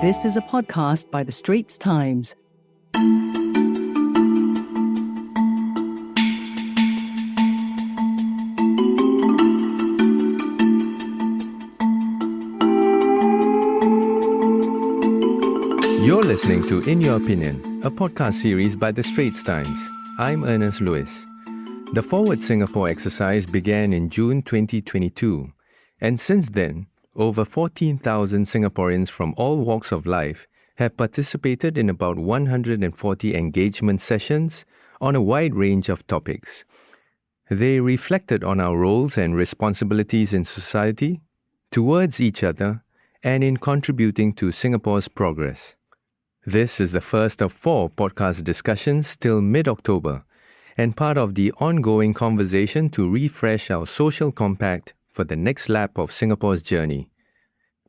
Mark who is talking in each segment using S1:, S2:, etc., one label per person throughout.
S1: This is a podcast by the Straits Times.
S2: You're listening to In Your Opinion, a podcast series by the Straits Times. I'm Ernest Luis. The Forward Singapore exercise began in June 2022, and since then, over 14,000 Singaporeans from all walks of life have participated in about 140 engagement sessions on a wide range of topics. They reflected on our roles and responsibilities in society, towards each other, and in contributing to Singapore's progress. This is the first of 4 podcast discussions till mid-October, and part of the ongoing conversation to refresh our social compact for the next lap of Singapore's journey.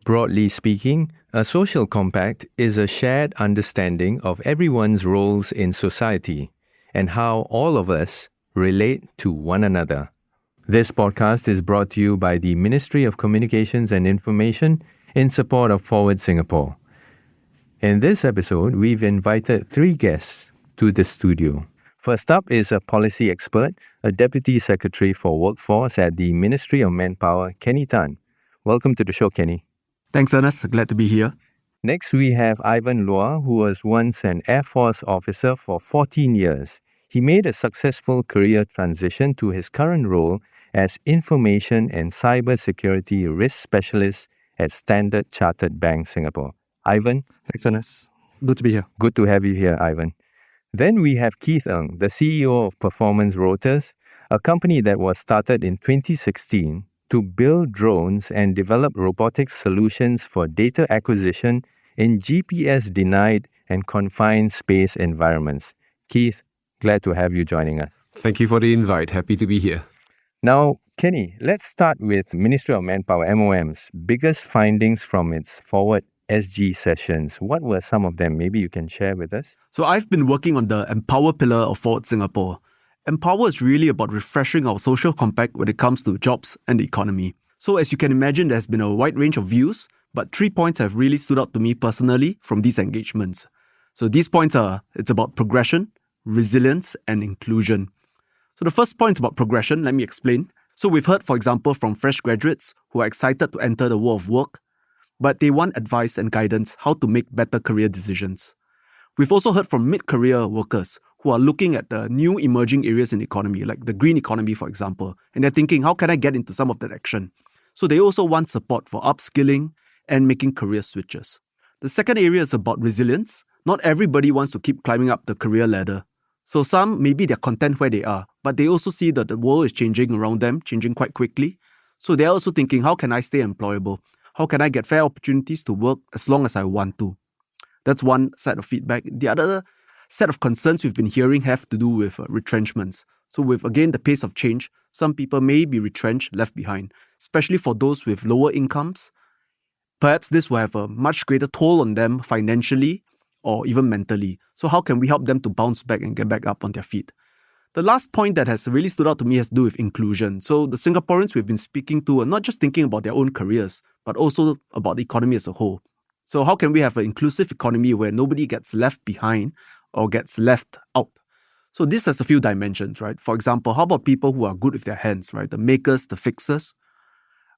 S2: Broadly speaking, a social compact is a shared understanding of everyone's roles in society and how all of us relate to one another. This podcast is brought to you by the Ministry of Communications and Information in support of Forward Singapore. In this episode, we've invited 3 guests to the studio. First up is a policy expert, a Deputy Secretary for Workforce at the Ministry of Manpower, Kenny Tan. Welcome to the show, Kenny.
S3: Thanks, Ernest. Glad to be here.
S2: Next, we have Ivan Lua, who was once an Air Force officer for 14 years. He made a successful career transition to his current role as Information and Cybersecurity Risk Specialist at Standard Chartered Bank, Singapore. Ivan?
S3: Thanks, Ernest. Good to be here.
S2: Good to have you here, Ivan. Then we have Keith Ng, the CEO of Performance Rotors, a company that was started in 2016 to build drones and develop robotics solutions for data acquisition in GPS-denied and confined space environments. Keith, glad to have you joining us.
S4: Thank you for the invite. Happy to be here.
S2: Now, Kenny, let's start with Ministry of Manpower, MOM's biggest findings from its Forward SG sessions. What were some of them? Maybe you can share with us.
S3: So I've been working on the Empower pillar of Forward Singapore. Empower is really about refreshing our social compact when it comes to jobs and the economy. So as you can imagine, there's been a wide range of views, but 3 points have really stood out to me personally from these engagements. So these points are, it's about progression, resilience, and inclusion. So the first point is about progression. Let me explain. So we've heard, for example, from fresh graduates who are excited to enter the world of work, but they want advice and guidance how to make better career decisions. We've also heard from mid-career workers who are looking at the new emerging areas in the economy, like the green economy, for example, and they're thinking, how can I get into some of that action? So they also want support for upskilling and making career switches. The second area is about resilience. Not everybody wants to keep climbing up the career ladder. So some, maybe they're content where they are, but they also see that the world is changing around them, changing quite quickly. So they're also thinking, how can I stay employable? How can I get fair opportunities to work as long as I want to? That's one set of feedback. The other set of concerns we've been hearing have to do with retrenchments. So with, again, the pace of change, some people may be retrenched, left behind, especially for those with lower incomes. Perhaps this will have a much greater toll on them financially or even mentally. So how can we help them to bounce back and get back up on their feet? The last point that has really stood out to me has to do with inclusion. So the Singaporeans we've been speaking to are not just thinking about their own careers, but also about the economy as a whole. So how can we have an inclusive economy where nobody gets left behind or gets left out? So this has a few dimensions, right? For example, how about people who are good with their hands, right? The makers, the fixers.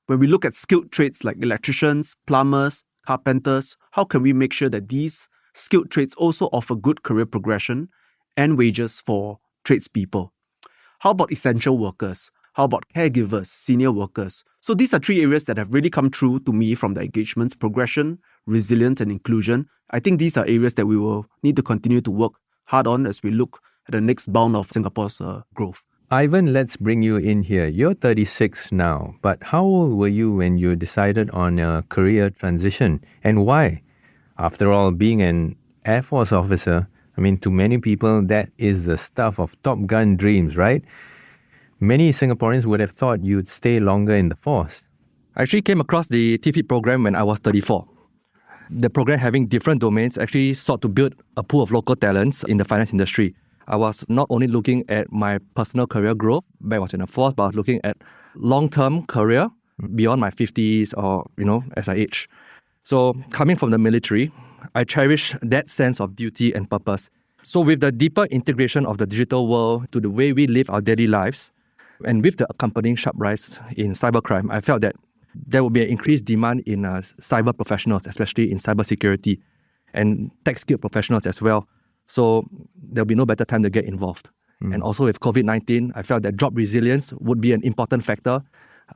S3: When we look at skilled trades like electricians, plumbers, carpenters, how can we make sure that these skilled trades also offer good career progression and wages for tradespeople? How about essential workers? How about caregivers, senior workers? So these are 3 areas that have really come true to me from the engagements: progression, resilience, and inclusion. I think these are areas that we will need to continue to work hard on as we look at the next bound of Singapore's growth.
S2: Ivan, let's bring you in here. You're 36 now, but how old were you when you decided on a career transition, and why? After all, being an Air Force officer, to many people, that is the stuff of Top Gun dreams, right? Many Singaporeans would have thought you'd stay longer in the force.
S5: I actually came across the TFIP program when I was 34. The program, having different domains, actually sought to build a pool of local talents in the finance industry. I was not only looking at my personal career growth back when I was in the force, but I was looking at long-term career beyond my 50s or, as I age. So coming from the military, I cherish that sense of duty and purpose. So with the deeper integration of the digital world to the way we live our daily lives, and with the accompanying sharp rise in cybercrime, I felt that there will be an increased demand in cyber professionals, especially in cybersecurity and tech-skilled professionals as well. So there'll be no better time to get involved. And also with COVID-19, I felt that job resilience would be an important factor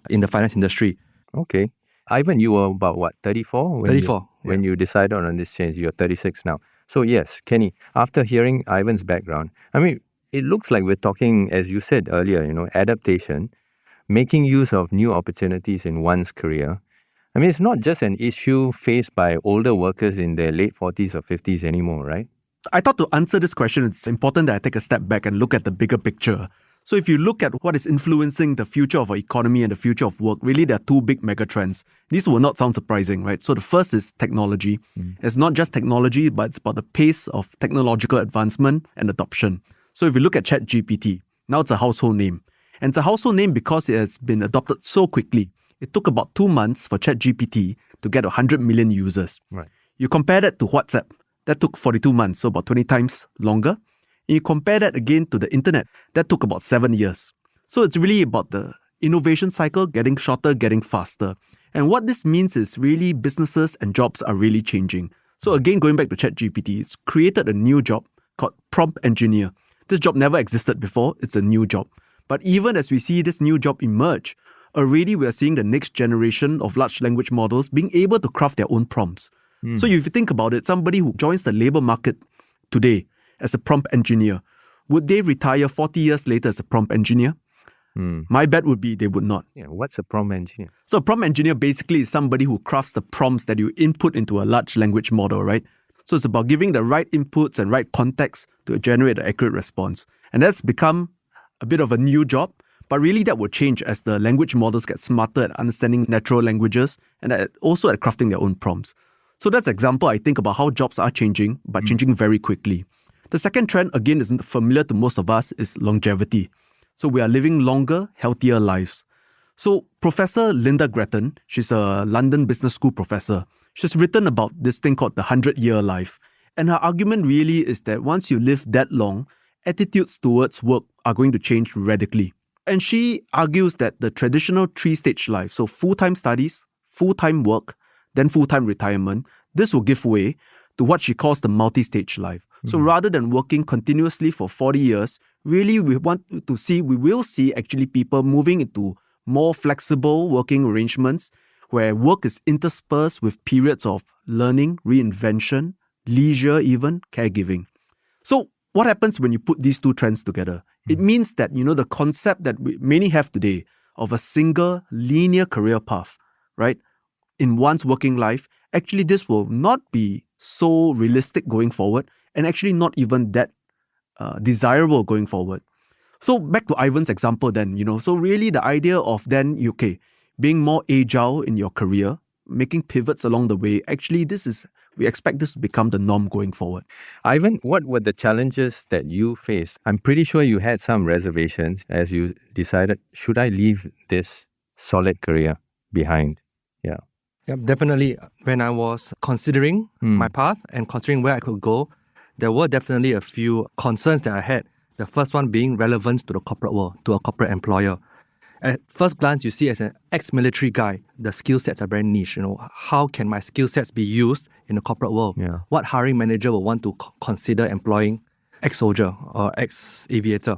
S5: in the finance industry.
S2: Okay. Ivan, you were about what, 34?
S5: 34.
S2: When you decided on this change, you're 36 now. So yes, Kenny, after hearing Ivan's background, I mean, it looks like we're talking, as you said earlier, adaptation, making use of new opportunities in one's career. I mean, it's not just an issue faced by older workers in their late 40s or 50s anymore, right?
S3: I thought to answer this question, it's important that I take a step back and look at the bigger picture. So if you look at what is influencing the future of our economy and the future of work, really there are two big megatrends. These will not sound surprising, right? So the first is technology. It's not just technology, but it's about the pace of technological advancement and adoption. So if you look at ChatGPT, now it's a household name. And it's a household name because it has been adopted so quickly. It took about 2 months for ChatGPT to get 100 million users.
S2: Right.
S3: You compare that to WhatsApp. That took 42 months, so about 20 times longer. And you compare that again to the internet, that took about 7 years. So it's really about the innovation cycle getting shorter, getting faster. And what this means is really businesses and jobs are really changing. So again, going back to ChatGPT, it's created a new job called prompt engineer. This job never existed before, it's a new job. But even as we see this new job emerge, already we are seeing the next generation of large language models being able to craft their own prompts. So if you think about it, somebody who joins the labor market today as a prompt engineer, would they retire 40 years later as a prompt engineer? My bet would be they would not.
S2: Yeah, what's a prompt engineer?
S3: So a prompt engineer basically is somebody who crafts the prompts that you input into a large language model, right? So it's about giving the right inputs and right context to generate an accurate response. And that's become a bit of a new job, but really that will change as the language models get smarter at understanding natural languages and also at crafting their own prompts. So that's an example, I think, about how jobs are changing, but changing very quickly. The second trend, again, isn't familiar to most of us, is longevity. So we are living longer, healthier lives. So Professor Linda Gretton, she's a London Business School professor. She's written about this thing called the 100-year life. And her argument really is that once you live that long, attitudes towards work are going to change radically. And she argues that the traditional 3-stage life, so full-time studies, full-time work, then full-time retirement, this will give way to what she calls the multi-stage life. So rather than working continuously for 40 years, really we will see actually people moving into more flexible working arrangements where work is interspersed with periods of learning, reinvention, leisure even, caregiving. So what happens when you put these two trends together? It means that, the concept that many have today of a single linear career path, right? In one's working life, actually this will not be so realistic going forward and actually not even that desirable going forward. So back to Ivan's example then, so really the idea of then, being more agile in your career, making pivots along the way, actually we expect this to become the norm going forward.
S2: Ivan, what were the challenges that you faced? I'm pretty sure you had some reservations as you decided, should I leave this solid career behind? Yeah.
S5: Yeah, definitely. When I was considering my path and considering where I could go, there were definitely a few concerns that I had. The first one being relevance to the corporate world, to a corporate employer. At first glance, you see as an ex-military guy, the skill sets are very niche. How can my skill sets be used in the corporate world?
S2: Yeah.
S5: What hiring manager will want to consider employing ex-soldier or ex-aviator?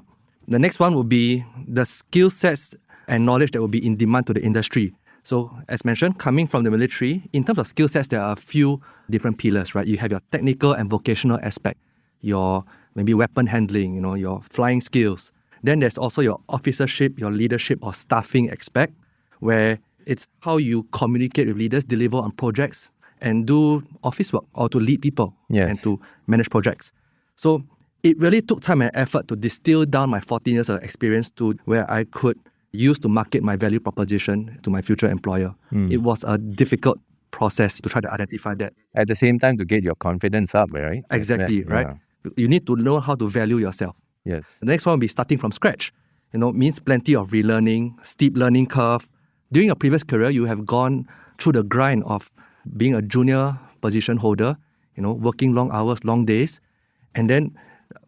S5: The next one will be the skill sets and knowledge that will be in demand to the industry. So as mentioned, coming from the military, in terms of skill sets, there are a few different pillars, right? You have your technical and vocational aspect, your maybe weapon handling, your flying skills. Then there's also your officership, your leadership or staffing aspect, where it's how you communicate with leaders, deliver on projects, and do office work or to lead people and to manage projects. So it really took time and effort to distill down my 14 years of experience to where I could use to market my value proposition to my future employer. It was a difficult process to try to identify that.
S2: At the same time, to get your confidence up, right?
S5: Exactly, right? You need to know how to value yourself.
S2: Yes.
S5: The next one will be starting from scratch. Means plenty of relearning, steep learning curve. During your previous career, you have gone through the grind of being a junior position holder working long hours, long days. And then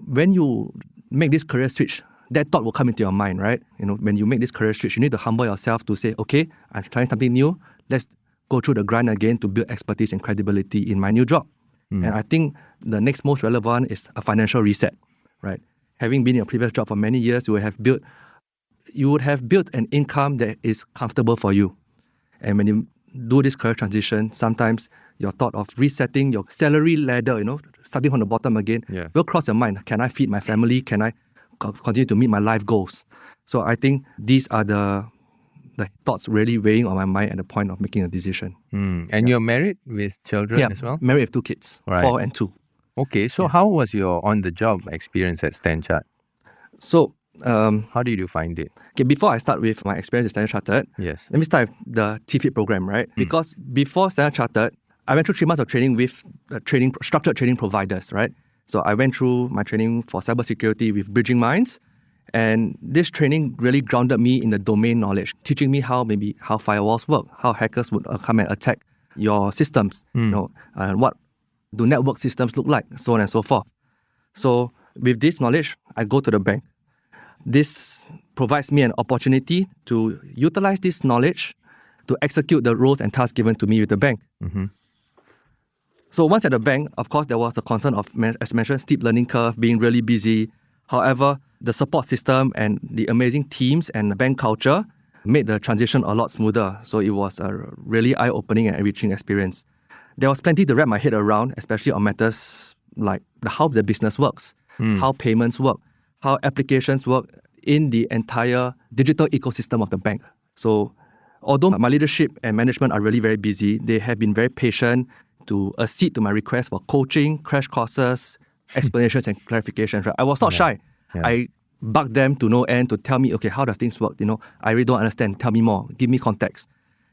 S5: when you make this career switch, that thought will come into your mind, right? When you make this career switch, you need to humble yourself to say, okay, I'm trying something new. Let's go through the grind again to build expertise and credibility in my new job. And I think the next most relevant is a financial reset, right? Having been in your previous job for many years, you would have built an income that is comfortable for you. And when you do this career transition, sometimes your thought of resetting your salary ladder, starting from the bottom again, will cross your mind. Can I feed my family? Can I continue to meet my life goals? So I think these are the thoughts really weighing on my mind at the point of making a decision.
S2: And you're married with children as well?
S5: Married with 2 kids, 4 and 2.
S2: Okay, so how was your on-the-job experience at Stanchart?
S5: So,
S2: how did you find it?
S5: Okay, before I start with my experience at Standard Chartered,
S2: Yes.
S5: let me start with the TFIP program, right? Because before Standard Chartered, I went through 3 months of training with structured training providers, right? So I went through my training for cybersecurity with Bridging Minds, and this training really grounded me in the domain knowledge, teaching me how firewalls work, how hackers would come and attack your systems, and what do network systems look like, so on and so forth. So with this knowledge, I go to the bank. This provides me an opportunity to utilize this knowledge to execute the roles and tasks given to me with the bank. So once at the bank, of course, there was a concern of, as mentioned, steep learning curve, being really busy. However, the support system and the amazing teams and the bank culture made the transition a lot smoother. So it was a really eye-opening and enriching experience. There was plenty to wrap my head around, especially on matters like how the business works, how payments work, how applications work in the entire digital ecosystem of the bank. So although my leadership and management are really very busy, they have been very patient to accede to my request for coaching, crash courses, explanations and clarifications. Right? I was not shy. I bugged them to no end to tell me, okay, how does things work? I really don't understand. Tell me more. Give me context.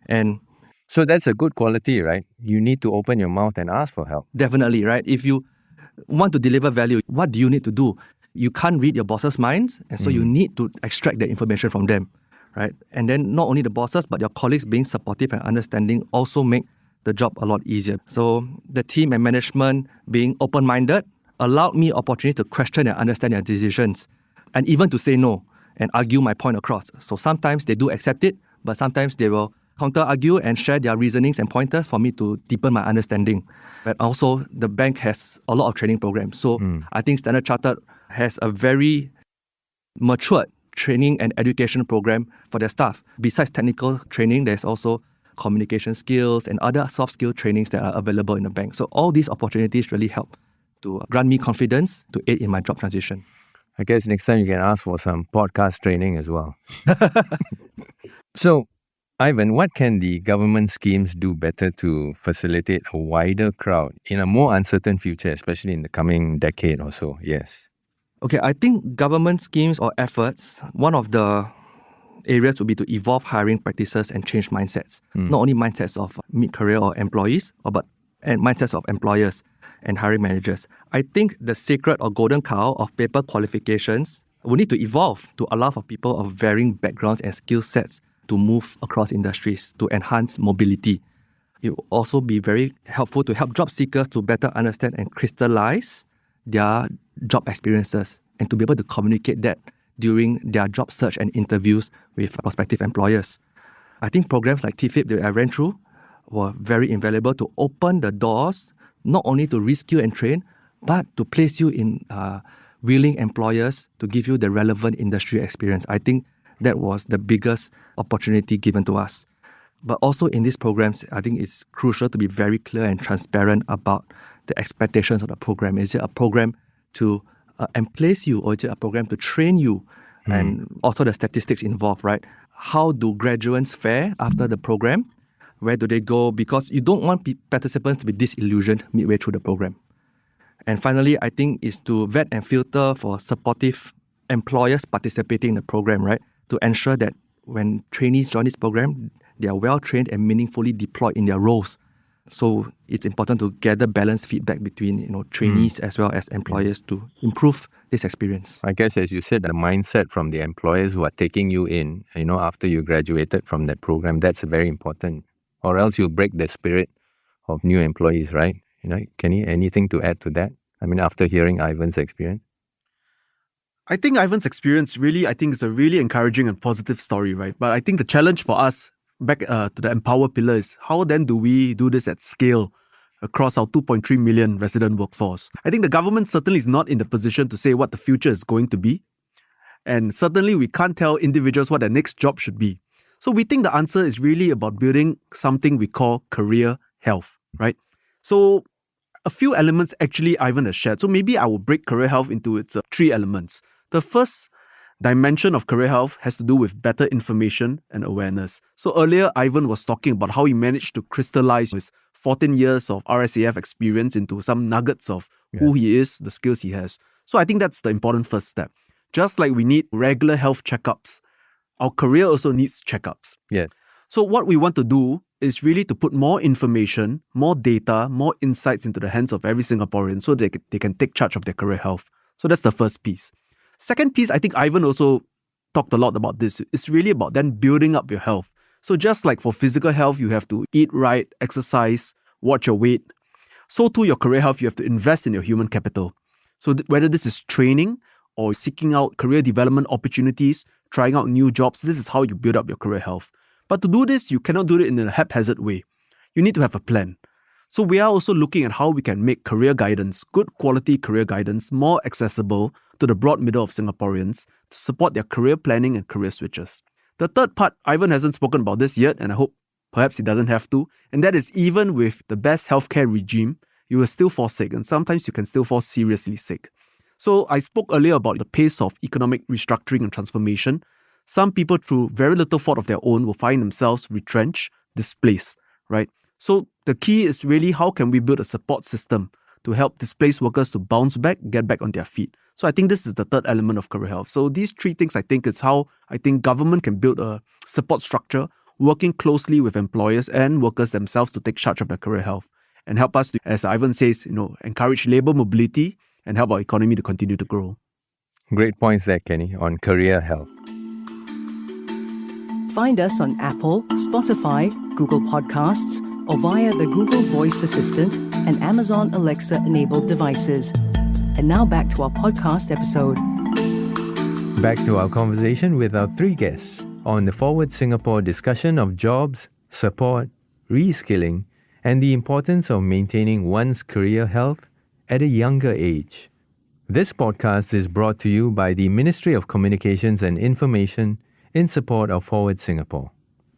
S5: And
S2: so that's a good quality, right? You need to open your mouth and ask for help.
S5: Definitely, right? If you want to deliver value, what do you need to do? You can't read your boss's minds, and so you need to extract the information from them, right? And then not only the bosses, but your colleagues being supportive and understanding also make the job a lot easier. So the team and management being open-minded allowed me opportunity to question and understand their decisions, and even to say no and argue my point across. So sometimes they do accept it, but sometimes they will counter-argue and share their reasonings and pointers for me to deepen my understanding. But also, the bank has a lot of training programs. So I think Standard Chartered has a very matured training and education program for their staff. Besides technical training, there's also communication skills and other soft skill trainings that are available in the bank. So all these opportunities really help to grant me confidence to aid in my job transition.
S2: I guess next time you can ask for some podcast training as well. So, Ivan, what can the government schemes do better to facilitate a wider crowd in a more uncertain future, especially in the coming decade or so? Yes.
S5: Okay, I think government schemes or efforts, one of the areas would be to evolve hiring practices and change mindsets. Not only mindsets of mid-career or employees, and mindsets of employers and hiring managers. I think the sacred or golden cow of paper qualifications will need to evolve to allow for people of varying backgrounds and skill sets to move across industries to enhance mobility. It will also be very helpful to help job seekers to better understand and crystallize their job experiences and to be able to communicate that during their job search and interviews with prospective employers. I think programs like TFIP that I ran through were very invaluable to open the doors, not only to reskill and train, but to place you in willing employers to give you the relevant industry experience. I think that was the biggest opportunity given to us. But also in these programs, I think it's crucial to be very clear and transparent about the expectations of the program. Is it a program to emplace you, or is it a program to train you? And also the statistics involved, right? How do graduates fare after the program? Where do they go? Because you don't want participants to be disillusioned midway through the program. And finally, I think is to vet and filter for supportive employers participating in the program, right? To ensure that when trainees join this program, they are well trained and meaningfully deployed in their roles. So it's important to gather balanced feedback between trainees as well as employers to improve this experience.
S2: I guess, as you said, the mindset from the employers who are taking you in, after you graduated from that program, that's very important. Or else you'll break the spirit of new employees, right? Kenny, anything to add to that? I mean, after hearing Ivan's experience?
S3: I think Ivan's experience really, is a really encouraging and positive story, right? But I think the challenge for us back to the Empower pillar is how then do we do this at scale across our 2.3 million resident workforce? I think the government certainly is not in the position to say what the future is going to be. And certainly we can't tell individuals what their next job should be. So we think the answer is really about building something we call career health, right? So a few elements actually Ivan has shared. So maybe I will break career health into its 3 elements. The first dimension of career health has to do with better information and awareness. So earlier, Ivan was talking about how he managed to crystallize his 14 years of RSAF experience into some nuggets of who he is, the skills he has. So I think that's the important first step. Just like we need regular health checkups, our career also needs checkups.
S2: Yes.
S3: So what we want to do is really to put more information, more data, more insights into the hands of every Singaporean so they can take charge of their career health. So that's the first piece. Second piece, I think Ivan also talked a lot about this. It's really about then building up your health. So just like for physical health, you have to eat right, exercise, watch your weight. So too, your career health, you have to invest in your human capital. So whether this is training or seeking out career development opportunities, trying out new jobs, this is how you build up your career health. But to do this, you cannot do it in a haphazard way. You need to have a plan. So we are also looking at how we can make career guidance, good quality career guidance, more accessible to the broad middle of Singaporeans to support their career planning and career switches. The third part, Ivan hasn't spoken about this yet, and I hope perhaps he doesn't have to, and that is even with the best healthcare regime, you will still fall sick, and sometimes you can still fall seriously sick. So I spoke earlier about the pace of economic restructuring and transformation. Some people, through very little fault of their own, will find themselves retrenched, displaced, right? So the key is really how can we build a support system to help displaced workers to bounce back, get back on their feet. So I think this is the third element of career health. So these 3 things, I think, is how I think government can build a support structure, working closely with employers and workers themselves to take charge of their career health and help us to, as Ivan says, encourage labor mobility and help our economy to continue to grow.
S2: Great points there, Kenny, on career health.
S1: Find us on Apple, Spotify, Google Podcasts, or via the Google Voice Assistant and Amazon Alexa-enabled devices. And now back to our podcast episode.
S2: Back to our conversation with our 3 guests on the Forward Singapore discussion of jobs, support, reskilling, and the importance of maintaining one's career health at a younger age. This podcast is brought to you by the Ministry of Communications and Information in support of Forward Singapore.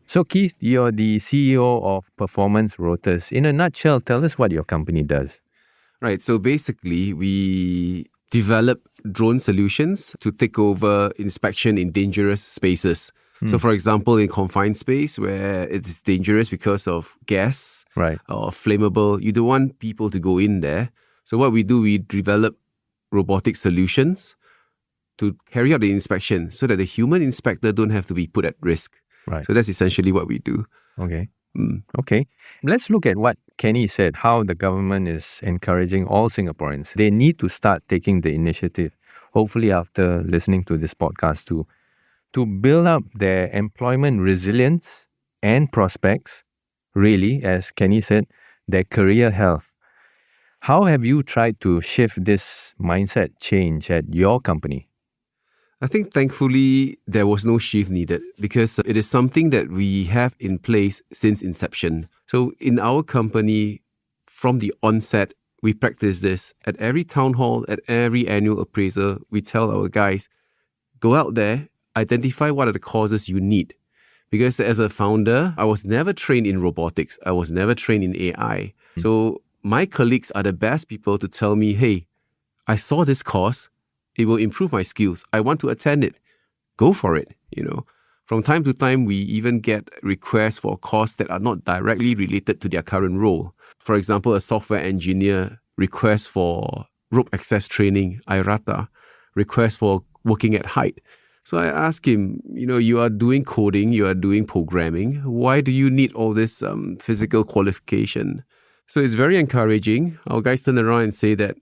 S2: So Keith, you're the CEO of Performance Rotas. In a nutshell, tell us what your company does.
S4: Right, so basically we develop drone solutions to take over inspection in dangerous spaces. So for example, in confined space where it's dangerous because of gas or flammable, you don't want people to go in there. So what we do, we develop robotic solutions to carry out the inspection so that the human inspector don't have to be put at risk.
S2: Right.
S4: So that's essentially what we do.
S2: Okay. Okay. Let's look at what Kenny said, how the government is encouraging all Singaporeans. They need to start taking the initiative, hopefully after listening to this podcast too, to build up their employment resilience and prospects, really, as Kenny said, their career health. How have you tried to shift this mindset change at your company?
S4: I think thankfully there was no shift needed because it is something that we have in place since inception. So in our company, from the onset, we practice this. At every town hall, at every annual appraisal, we tell our guys, go out there, identify what are the causes you need. Because as a founder, I was never trained in robotics. I was never trained in AI. So my colleagues are the best people to tell me, hey, I saw this course. It will improve my skills. I want to attend it. Go for it, From time to time, we even get requests for courses that are not directly related to their current role. For example, a software engineer requests for rope access training, IRATA, requests for working at height. So I ask him, you are doing coding, you are doing programming. Why do you need all this physical qualification? So it's very encouraging. Our guys turn around and say that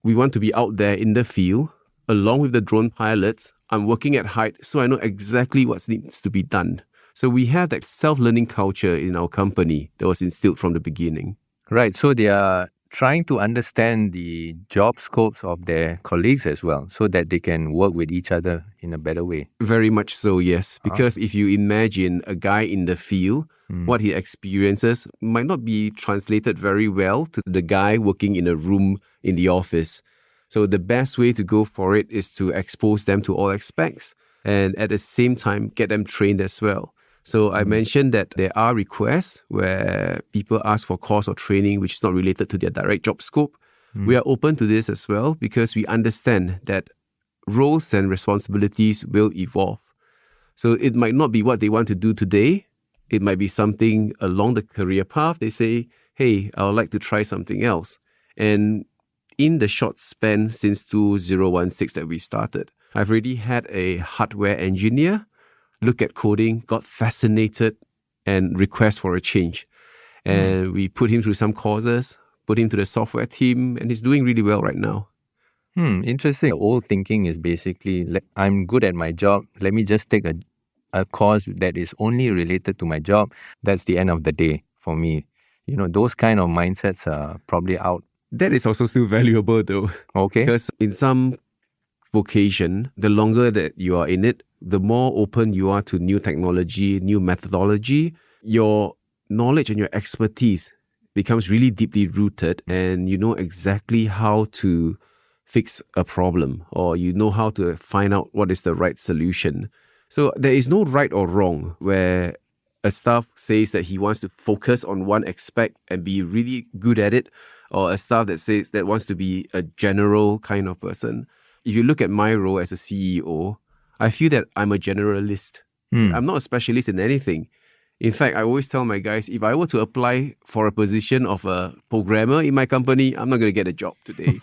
S4: we want to be out there in the field. Along with the drone pilots, I'm working at height, so I know exactly what needs to be done. So we have that self-learning culture in our company that was instilled from the beginning.
S2: Right, so they are trying to understand the job scopes of their colleagues as well, so that they can work with each other in a better way.
S4: Very much so, yes. Because if you imagine a guy in the field, what he experiences might not be translated very well to the guy working in a room in the office. So the best way to go for it is to expose them to all aspects and at the same time get them trained as well. So I mentioned that there are requests where people ask for course or training which is not related to their direct job scope. We are open to this as well because we understand that roles and responsibilities will evolve. So it might not be what they want to do today. It might be something along the career path. They say, hey, I would like to try something else. And in the short span since 2016 that we started, I've already had a hardware engineer look at coding, got fascinated and request for a change. And we put him through some courses, put him to the software team, and he's doing really well right now.
S2: Interesting. The old thinking is basically, I'm good at my job. Let me just take a course that is only related to my job. That's the end of the day for me. You know, those kind of mindsets are probably out.
S4: That is also still valuable though.
S2: Okay.
S4: Because in some vocation, the longer that you are in it, the more open you are to new technology, new methodology, your knowledge and your expertise becomes really deeply rooted and you know exactly how to fix a problem or you know how to find out what is the right solution. So there is no right or wrong where a staff says that he wants to focus on one aspect and be really good at it, or a staff that says that wants to be a general kind of person. If you look at my role as a CEO, I feel that I'm a generalist. I'm not a specialist in anything. In fact, I always tell my guys, if I were to apply for a position of a programmer in my company, I'm not going to get a job today.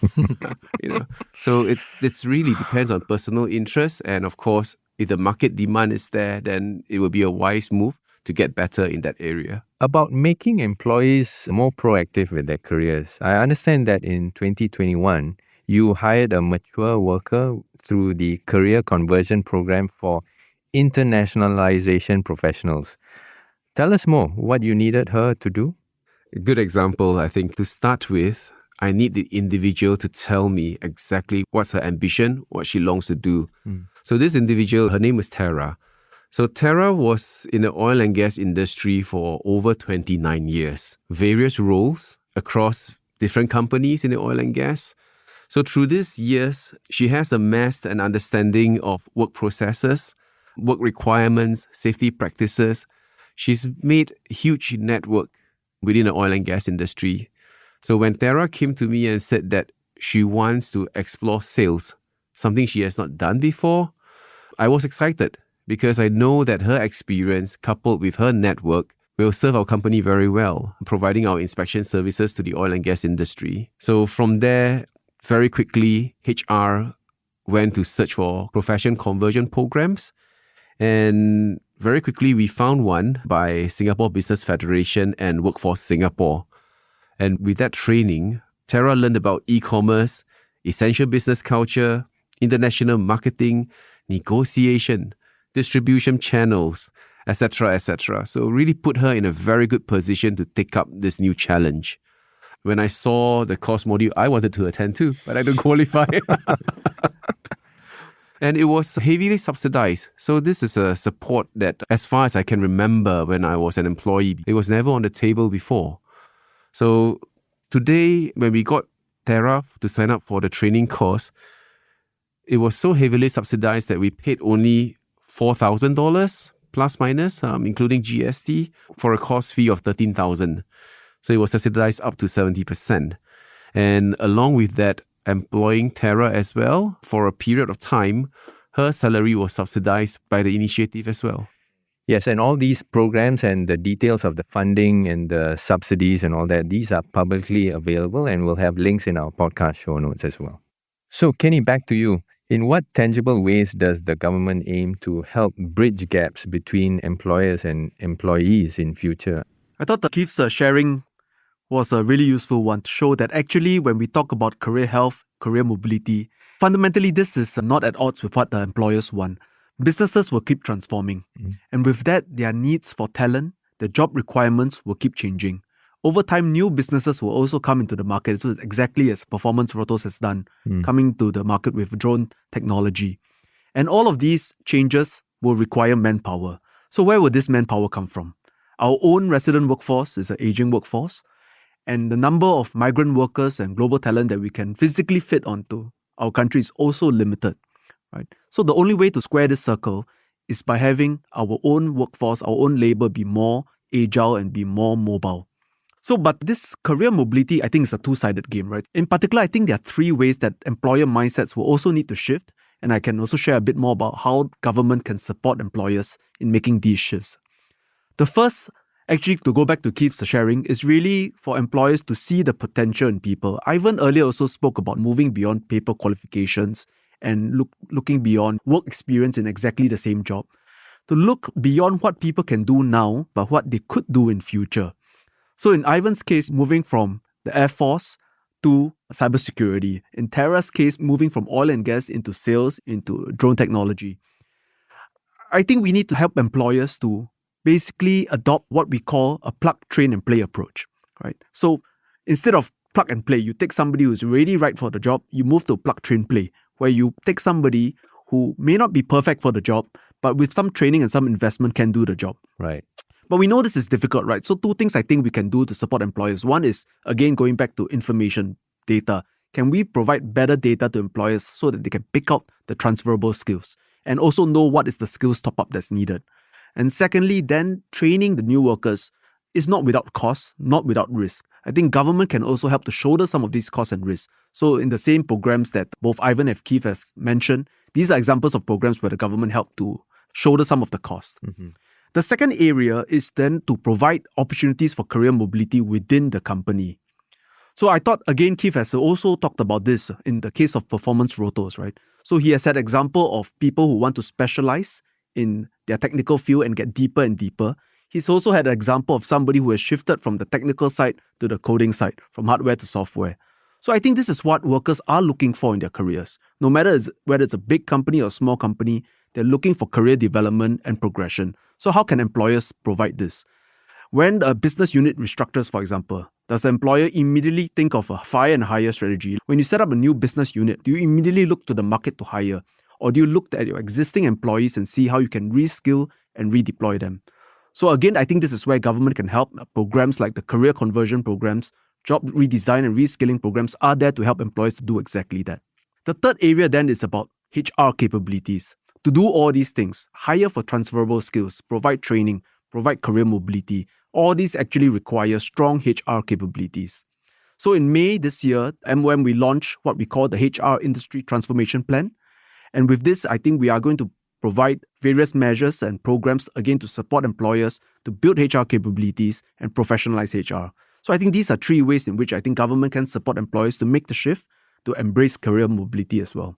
S4: So it's really depends on personal interest. And of course, if the market demand is there, then it will be a wise move to get better in that area.
S2: About making employees more proactive with their careers, I understand that in 2021, you hired a mature worker through the Career Conversion Programme for Internationalisation Professionals. Tell us more what you needed her to do.
S4: A good example, I think, to start with, I need the individual to tell me exactly what's her ambition, what she longs to do. So this individual, her name was Tara. So Tara was in the oil and gas industry for over 29 years, various roles across different companies in the oil and gas. So through these years, she has amassed an understanding of work processes, work requirements, safety practices. She's made a huge network within the oil and gas industry. So when Tara came to me and said that she wants to explore sales, something she has not done before, I was excited because I know that her experience coupled with her network will serve our company very well, providing our inspection services to the oil and gas industry. So from there, very quickly, HR went to search for profession conversion programs. And very quickly, we found one by Singapore Business Federation and Workforce Singapore. And with that training, Tara learned about e-commerce, essential business culture, international marketing, negotiation, distribution channels, etc., etc. So really put her in a very good position to take up this new challenge. When I saw the course module, I wanted to attend too, but I don't qualify. And it was heavily subsidized. So this is a support that, as far as I can remember when I was an employee, it was never on the table before. So today, when we got Tara to sign up for the training course, it was so heavily subsidized that we paid only $4,000 plus minus, including GST, for a course fee of $13,000. So it was subsidized up to 70%. And along with that, employing Tara as well for a period of time, her salary was subsidized by the initiative as well.
S2: Yes, and all these programs and the details of the funding and the subsidies and all that, these are publicly available and we'll have links in our podcast show notes as well. So Kenny, back to you. In what tangible ways does the government aim to help bridge gaps between employers and employees in future?
S3: I thought that Keith's sharing was a really useful one to show that actually when we talk about career health, career mobility, fundamentally this is not at odds with what the employers want. Businesses will keep transforming. And with that, their needs for talent, the job requirements will keep changing. over time, new businesses will also come into the market. So exactly as Performance Rotos has done, coming to the market with drone technology. And all of these changes will require manpower. So where will this manpower come from? Our own resident workforce is an aging workforce, and the number of migrant workers and global talent that we can physically fit onto our country is also limited, right? So the only way to square this circle is by having our own workforce, our own labor be more agile and be more mobile. So, but this career mobility, I think, is a two-sided game, right? In particular, I think there are three ways that employer mindsets will also need to shift. And I can also share a bit more about how government can support employers in making these shifts. The first, actually, to go back to Keith's sharing, is really for employers to see the potential in people. Ivan earlier also spoke about moving beyond paper qualifications and looking beyond work experience in exactly the same job. To look beyond what people can do now, but what they could do in future. So in Ivan's case, moving from the Air Force to cybersecurity. In Tara's case, moving from oil and gas into sales, into drone technology. I think we need to help employers to basically adopt what we call a plug, train, and play approach, right? So instead of plug and play, you take somebody who's really right for the job, you move to plug, train, play, where you take somebody who may not be perfect for the job, but with some training and some investment can do the job.
S2: Right.
S3: But we know this is difficult, right? So two things I think we can do to support employers. One is, again, going back to information, data. Can we provide better data to employers so that they can pick out the transferable skills and also know what is the skills top-up that's needed? And secondly, then training the new workers is not without cost, not without risk. I think government can also help to shoulder some of these costs and risks. So in the same programs that both Ivan and Keith have mentioned, these are examples of programs where the government helped to shoulder some of the cost. The second area is then to provide opportunities for career mobility within the company. So I thought, again, Keith has also talked about this in the case of Performance Rotos, right? So he has had example of people who want to specialize in their technical field and get deeper and deeper. He's also had an example of somebody who has shifted from the technical side to the coding side, from hardware to software. So I think this is what workers are looking for in their careers. No matter whether it's a big company or a small company, they're looking for career development and progression. So how can employers provide this? When a business unit restructures, for example, does the employer immediately think of a fire and hire strategy? When you set up a new business unit, do you immediately look to the market to hire? Or do you look at your existing employees and see how you can reskill and redeploy them? So again, I think this is where government can help. Programs like the career conversion programs, job redesign and reskilling programs are there to help employers to do exactly that. The third area then is about HR capabilities. To do all these things, hire for transferable skills, provide training, provide career mobility, all these actually require strong HR capabilities. So in May this year, MOM, we launched what we call the HR Industry Transformation Plan. And with this, I think we are going to provide various measures and programs, again, to support employers to build HR capabilities and professionalize HR. So I think these are three ways in which I think government can support employers to make the shift to embrace career mobility as well.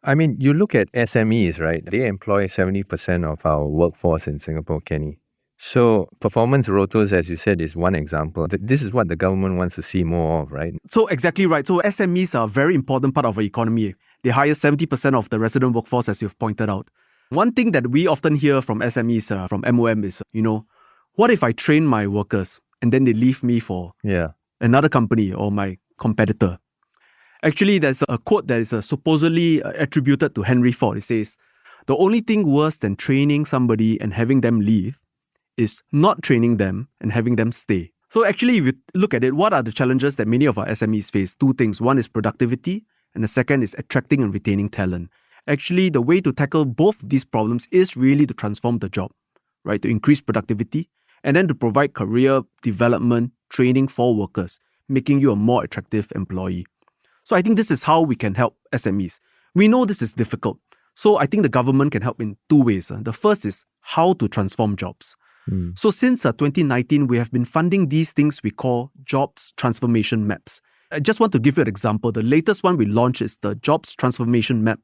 S2: I mean, you look at SMEs, right? They employ 70% of our workforce in Singapore, Kenny. So Performance Rotos, as you said, is one example. This is what the government wants to see more of, right?
S3: So exactly right. So SMEs are a very important part of our economy. They hire 70% of the resident workforce, as you've pointed out. One thing that we often hear from SMEs, from MOM is, what if I train my workers and then they leave me for another company or my competitor? Actually, there's a quote that is supposedly attributed to Henry Ford. It says, the only thing worse than training somebody and having them leave is not training them and having them stay. So actually, if you look at it, what are the challenges that many of our SMEs face? Two things. One is productivity, and the second is attracting and retaining talent. Actually, the way to tackle both of these problems is really to transform the job, right? To increase productivity, and then to provide career development, training for workers, making you a more attractive employee. So I think this is how we can help SMEs. We know this is difficult. So I think the government can help in two ways. The first is how to transform jobs. So since 2019, we have been funding these things we call jobs transformation maps. I just want to give you an example. The latest one we launched is the jobs transformation map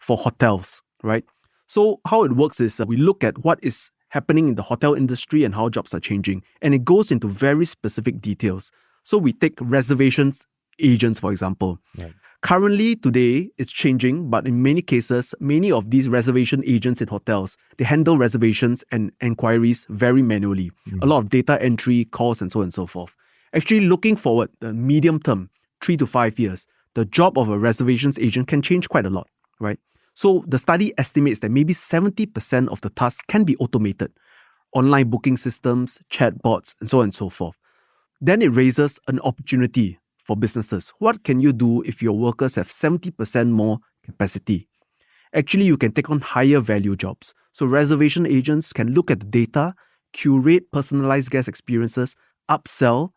S3: for hotels, right? So how it works is we look at what is happening in the hotel industry and how jobs are changing. And it goes into very specific details. So we take reservations agents, for example. Right. Currently, today, it's changing, but in many cases, many of these reservation agents in hotels, they handle reservations and enquiries very manually. A lot of data entry, calls, and so on and so forth. Actually, looking forward, the medium term, 3 to 5 years, the job of a reservations agent can change quite a lot, right? So the study estimates that maybe 70% of the tasks can be automated. Online booking systems, chatbots, and so on and so forth. Then it raises an opportunity for businesses. What can you do if your workers have 70% more capacity? Actually, you can take on higher value jobs. So reservation agents can look at the data, curate personalized guest experiences, upsell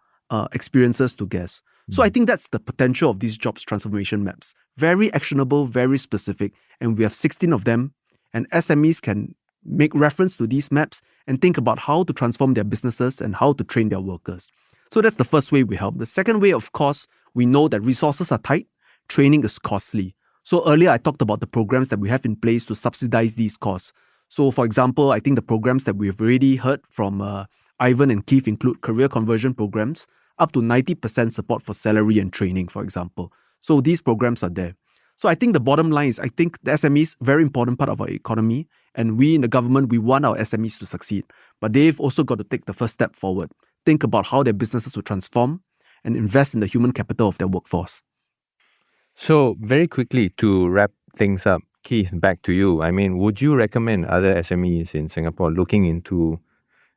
S3: experiences to guests. So I think that's the potential of these jobs transformation maps. Very actionable, very specific, and we have 16 of them. And SMEs can make reference to these maps and think about how to transform their businesses and how to train their workers. So that's the first way we help. The second way, of course, we know that resources are tight, training is costly. So earlier I talked about the programs that we have in place to subsidize these costs. So for example, I think the programs that we've already heard from Ivan and Keith include career conversion programs, up to 90% support for salary and training, for example. So these programs are there. So I think the bottom line is, I think the SMEs, very important part of our economy, and we in the government, we want our SMEs to succeed. But they've also got to take the first step forward, think about how their businesses will transform and invest in the human capital of their workforce.
S2: So very quickly to wrap things up, Keith, back to you. I mean, would you recommend other SMEs in Singapore looking into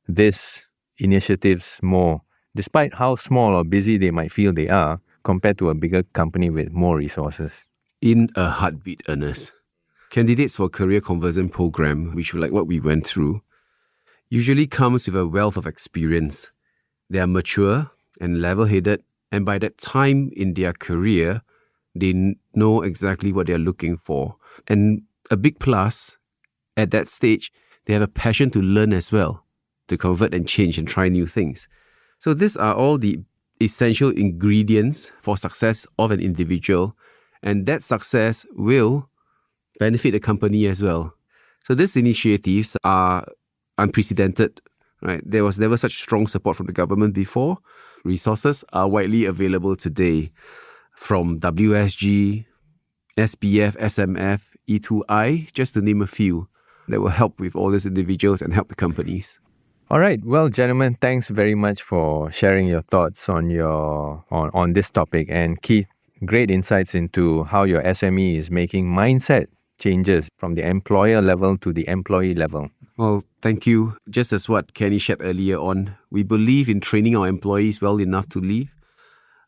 S2: these initiatives more, despite how small or busy they might feel they are, compared to a bigger company with more resources?
S4: In a heartbeat, Ernest. Candidates for career conversion program, which like what we went through, usually comes with a wealth of experience. They are mature and level-headed, and by that time in their career, they know exactly what they're looking for. And a big plus, at that stage, they have a passion to learn as well, to convert and change and try new things. So these are all the essential ingredients for success of an individual, and that success will benefit the company as well. So these initiatives are unprecedented, right? There was never such strong support from the government before. Resources are widely available today from WSG, SPF, SMF, E2I, just to name a few, that will help with all these individuals and help the companies.
S2: All right. Well, gentlemen, thanks very much for sharing your thoughts on this topic. And Keith, great insights into how your SME is making mindset changes from the employer level to the employee level.
S4: Well, thank you. Just as what Kenny shared earlier on, we believe in training our employees well enough to leave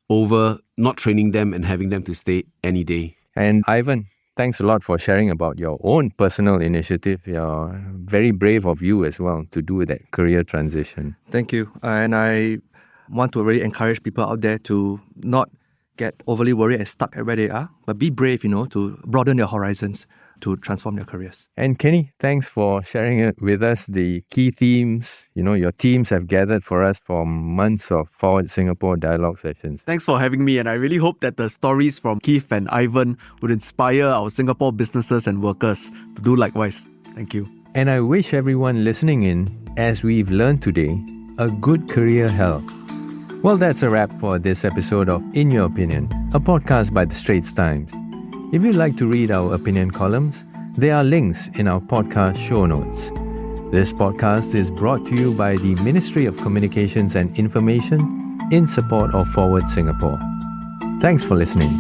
S4: over not training them and having them to stay any day.
S2: And Ivan, thanks a lot for sharing about your own personal initiative. You're very brave of you as well to do that career transition.
S5: Thank you. And I want to really encourage people out there to not get overly worried and stuck at where they are, but be brave, to broaden their horizons, to transform their careers.
S2: And Kenny, thanks for sharing it with us, the key themes, your teams have gathered for us for months of Forward Singapore dialogue sessions.
S3: Thanks for having me, and I really hope that the stories from Keith and Ivan would inspire our Singapore businesses and workers to do likewise. Thank you.
S2: And I wish everyone listening in, as we've learned today, a good career health. Well, that's a wrap for this episode of In Your Opinion, a podcast by the Straits Times. If you'd like to read our opinion columns, there are links in our podcast show notes. This podcast is brought to you by the Ministry of Communications and Information in support of Forward Singapore. Thanks for listening.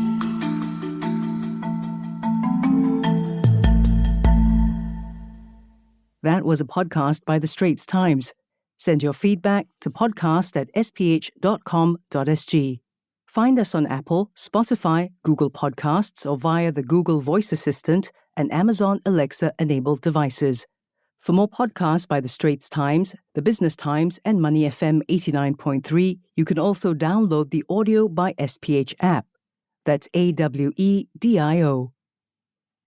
S1: That was a podcast by the Straits Times. Send your feedback to podcast@sph.com.sg. Find us on Apple, Spotify, Google Podcasts, or via the Google Voice Assistant and Amazon Alexa-enabled devices. For more podcasts by the Straits Times, the Business Times, and Money FM 89.3, you can also download the Audio by SPH app. That's AWEDIO.